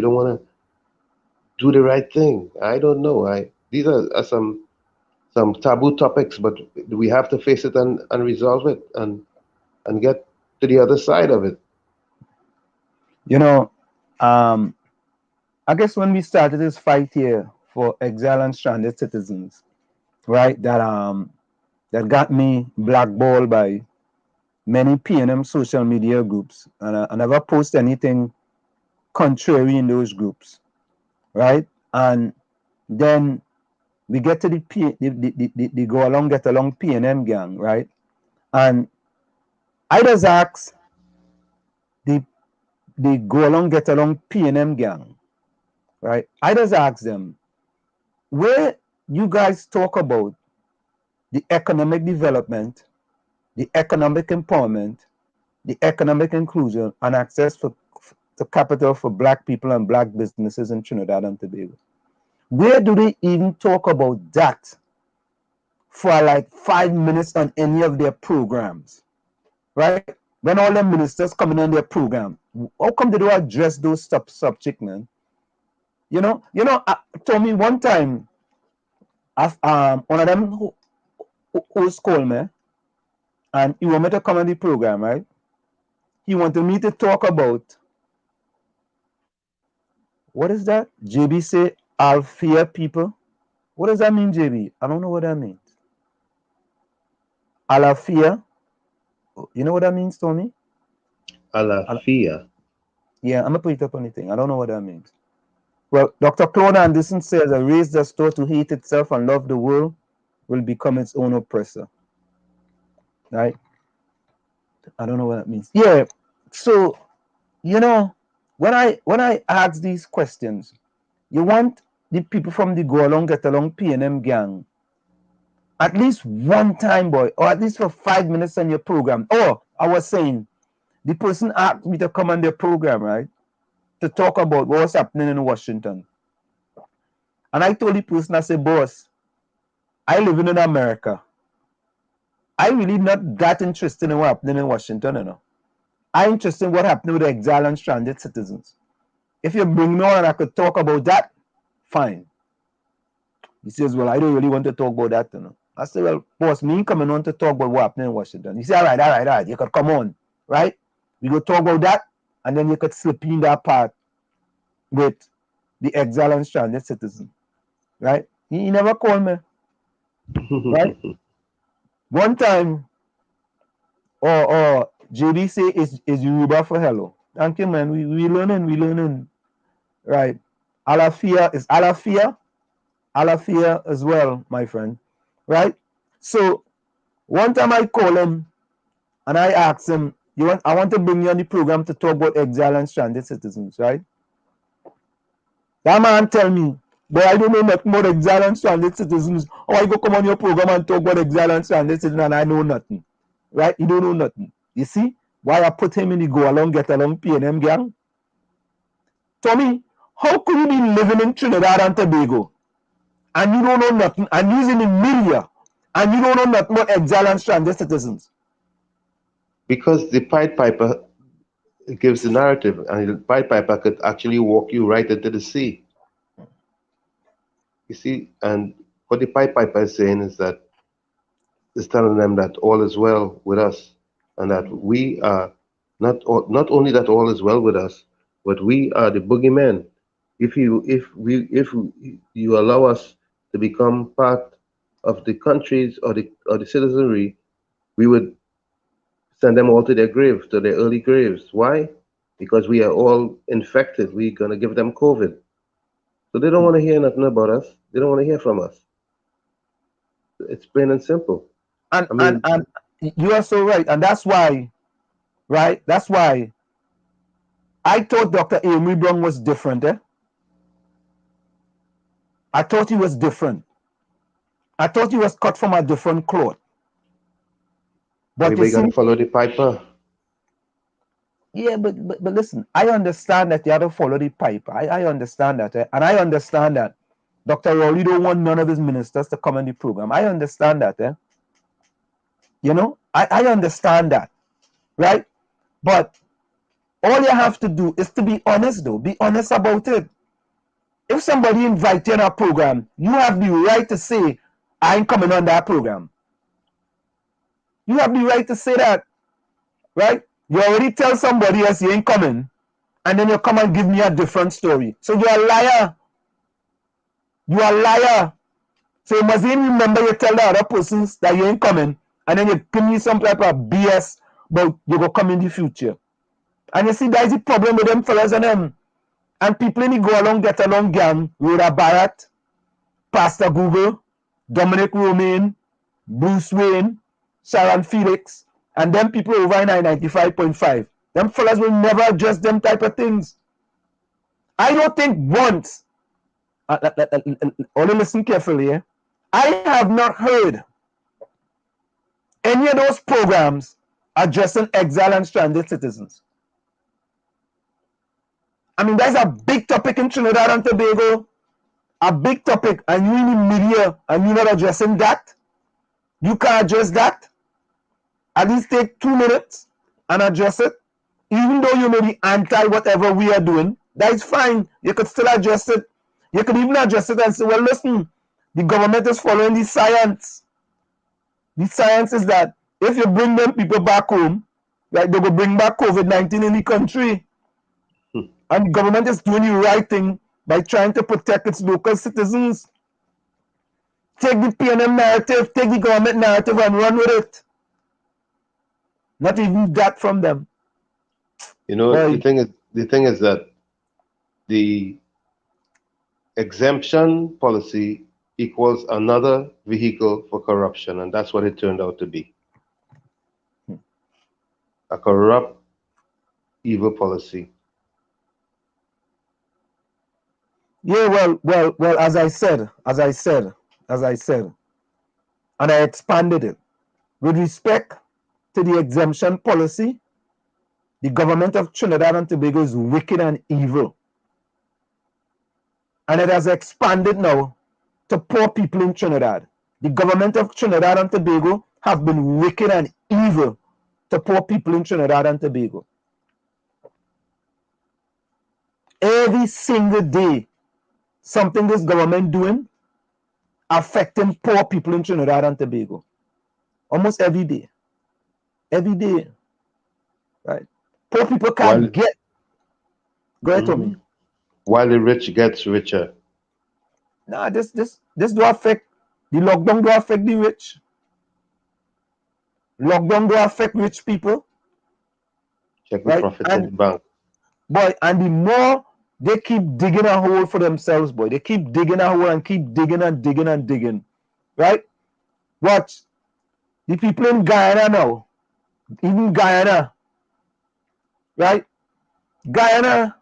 don't want to do the right thing. I don't know. These are some taboo topics, but we have to face it and resolve it and get to the other side of it. You know, um, I guess when we started this fight here for exile and stranded citizens, right, that got me blackballed by many PNM social media groups, and I never post anything contrary in those groups, right? And then we get to the go along get along PNM gang, right? And I just ask the go along get along PNM gang, right? I just ask them where you guys talk about the economic development, the economic empowerment, the economic inclusion, and access to capital for Black people and Black businesses in Trinidad and Tobago. Where do they even talk about that for like 5 minutes on any of their programs, right? When all the ministers coming on their program, how come they don't address those subject, man? Told me one time, one of them who's called me, and he wanted me to come on the program, right? He wanted me to talk about what is that? JB say Alfea people. What does that mean, JB? I don't know what that means. Alafia. You know what that means, Tommy? Alafia. Yeah, I'm gonna put it up on the thing. I don't know what that means. Well, Dr. Claude Anderson says a race that's taught to hate itself and love the world will become its own oppressor. Right? I don't know what that means. Yeah. So, you know, when I ask these questions, you want the people from the Go Along Get Along PNM gang at least one time, boy, or at least for 5 minutes on your program. Oh, I was saying the person asked me to come on their program, right? To talk about what's happening in Washington. And I told the person, I said, boss, I live in America. I really not that interested in what happening in Washington, you know. I'm interested in what happened with the exile and stranded citizens. If you bring me on and I could talk about that, fine. He says, well, I don't really want to talk about that, you know. I said, well, boss, me coming on to talk about what happened in Washington. He said, all right, you could come on, right? We go talk about that, and then you could slip in that part with the exile and stranded citizen, right? He never called me, right? One time, or JD say is Yoruba for hello. Thank you, man. We learning, right? Alafia is Alafia as well, my friend, right? So one time I call him and I ask him, I want to bring you on the program to talk about exile and stranded citizens, right? That man tell me, but I don't know nothing about exile and stranded citizens. How I go come on your program and talk about exile and stranded citizens and I know nothing, right? You don't know nothing. You see why I put him in the Go Along Get Along PNM gang? Tommy, how could you be living in Trinidad and Tobago and you don't know nothing and using the media and you don't know nothing about exile and stranded citizens? Because the Pied Piper gives the narrative, and the Pied Piper could actually walk you right into the sea. You see, and what the Pied Piper is saying is telling them that all is well with us, and that we are not only that all is well with us, but we are the boogeymen. If you allow us to become part of the countries or the citizenry, we would send them all to their graves, to their early graves. Why? Because we are all infected. We're gonna give them COVID. So they don't want to hear nothing about us. They don't want to hear from us. It's plain and simple. And I and mean, and you are so right, and that's why, right? That's why I thought Dr. 𝗪𝗵𝘁𝘀𝗽𝗽 was different. I thought he was different. I thought he was cut from a different cloth. But you everybody gotta see, follow the piper. yeah, but listen, I understand that you have to follow the pipe. I understand that, and I understand that Dr. Rowley don't want none of his ministers to come on the program. I understand that, I understand that, right? But All you have to do is to be honest, though. Be honest about it. If somebody invites you on a program, you have the right to say, I ain't coming on that program. You have the right to say that, right? You already tell somebody else you ain't coming, and then you come and give me a different story. So you're a liar. You are a liar. So you must even remember you tell the other persons that you ain't coming, and then you give me some type of BS, but you go come in the future. And you see, that's the problem with them fellas and them. And people in the go along, get along gang, Rhoda Barrett, Pastor Google, Dominic Romaine, Bruce Wayne, Sharon Felix, and them people over in 95.5. Them fellas will never address them type of things. I don't think once, only listen carefully, eh? I have not heard any of those programs addressing exile and stranded citizens. I mean, that's a big topic in Trinidad and Tobago, a big topic, and you in the media, and you're not addressing that. You can address that. At least take 2 minutes and address it. Even though you may be anti whatever we are doing, that is fine. You could still address it. You could even address it and say, well, listen, the government is following the science. The science is that if you bring them people back home, like they will bring back COVID-19 in the country. And the government is doing the right thing by trying to protect its local citizens. Take the PNM narrative, take the government narrative and run with it. Not even that from them. You know, the thing is that the exemption policy equals another vehicle for corruption, and that's what it turned out to be. A corrupt, evil policy. Yeah, well, as I said, and I expanded it. With respect to the exemption policy, the government of Trinidad and Tobago is wicked and evil. And it has expanded now to poor people in Trinidad. The government of Trinidad and Tobago have been wicked and evil to poor people in Trinidad and Tobago. Every single day, something this government doing affecting poor people in Trinidad and Tobago. Almost every day. Every day. Right? Poor people can't get. Go ahead, Tommy. While the rich gets richer. Nah, this do affect the lockdown. Do affect the rich. Lockdown do affect rich people. Check the profit in the bank. Boy, and the more they keep digging a hole for themselves, boy, they keep digging a hole and keep digging and digging and digging. Right? Watch. The people in Guyana now, even Guyana, right? Guyana,